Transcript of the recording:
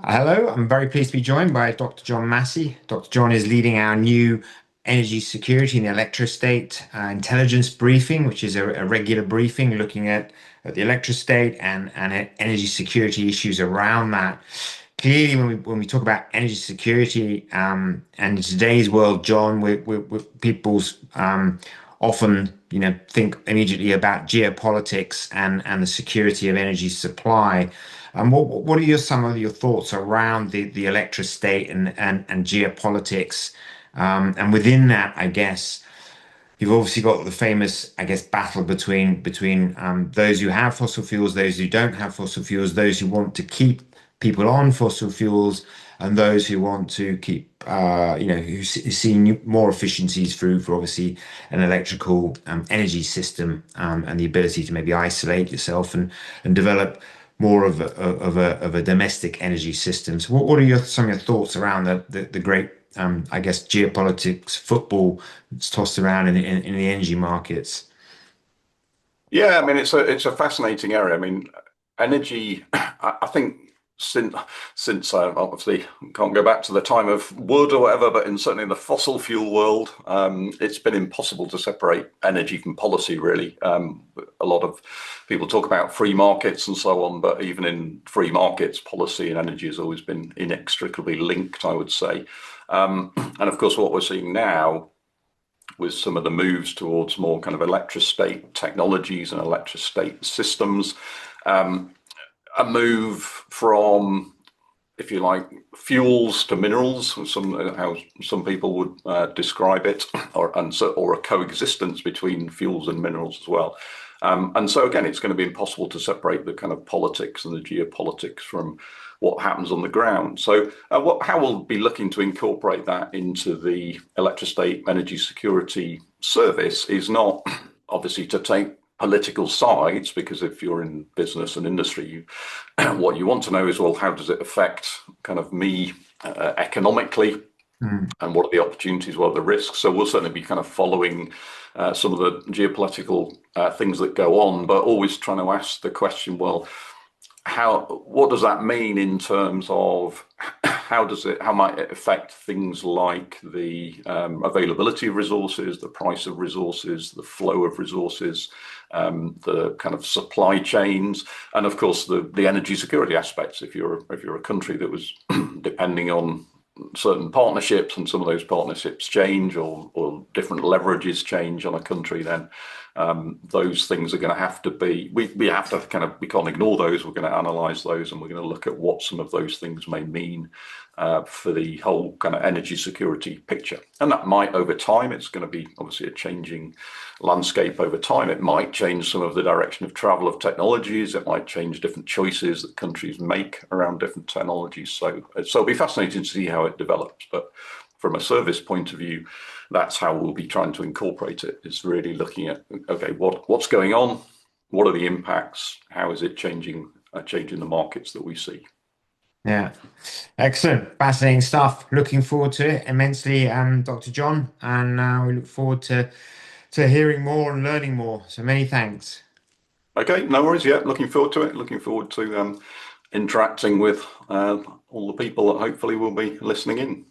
Hello, I'm very pleased to be joined by Dr. John Massey. Dr. John is leading our new energy security and electrostate intelligence briefing, which is a regular briefing looking at the electrostate and energy security issues around that. Clearly, when we talk about energy security and in today's world, John, people's often think immediately about geopolitics and the security of energy supply. And what are some of your thoughts around the electrostate and geopolitics? And within that, I guess you've obviously got the famous, I guess, battle between those who have fossil fuels, those who don't have fossil fuels, those who want to keep people on fossil fuels, and those who want to keep, who see more efficiencies for obviously an electrical energy system and the ability to maybe isolate yourself and develop more of a domestic energy system. So what are some of your thoughts around the great, I guess, geopolitics football that's tossed around in the energy markets? Yeah, I mean it's a fascinating area. I mean, energy. I think since obviously can't go back to the time of wood or whatever, but certainly in the fossil fuel world, it's been impossible to separate energy from policy. Really, a lot of people talk about free markets and so on, but even in free markets, policy and energy has always been inextricably linked, I would say. And of course, what we're seeing now with some of the moves towards more kind of electrostate technologies and electrostate systems, a move from, if you like, fuels to minerals, how some people would describe it, or a coexistence between fuels and minerals as well. And so again, it's going to be impossible to separate the kind of politics and the geopolitics from what happens on the ground. So how we'll be looking to incorporate that into the electrostate energy security service is not obviously to take political sides, because if you're in business and industry, what you want to know is, well, how does it affect kind of me economically? And what are the opportunities, what are the risks? So we'll certainly be kind of following some of the geopolitical things that go on, but always trying to ask the question, well, what does that mean in terms of how might it affect things like the availability of resources, the price of resources, the flow of resources, the kind of supply chains, and of course the energy security aspects. If you're a country that was depending on certain partnerships and some of those partnerships change, or different leverages change on a country, then those things are going to have to be, we have to kind of, we can't ignore those. We're going to analyze those, and we're going to look at what some of those things may mean for the whole kind of energy security picture. And that might, over time, it's going to be obviously a changing landscape over time. It might change some of the direction of travel of technologies. It might change different choices that countries make around different technologies. So it'll be fascinating to see how it develops. But from a service point of view, that's how we'll be trying to incorporate it. It's really looking at, okay, what's going on? What are the impacts? How is it changing the markets that we see? Yeah, excellent, fascinating stuff. Looking forward to it immensely, Dr. John, and we look forward to hearing more and learning more. So many thanks. Okay, no worries. Yeah, looking forward to it. Looking forward to interacting with all the people that hopefully will be listening in.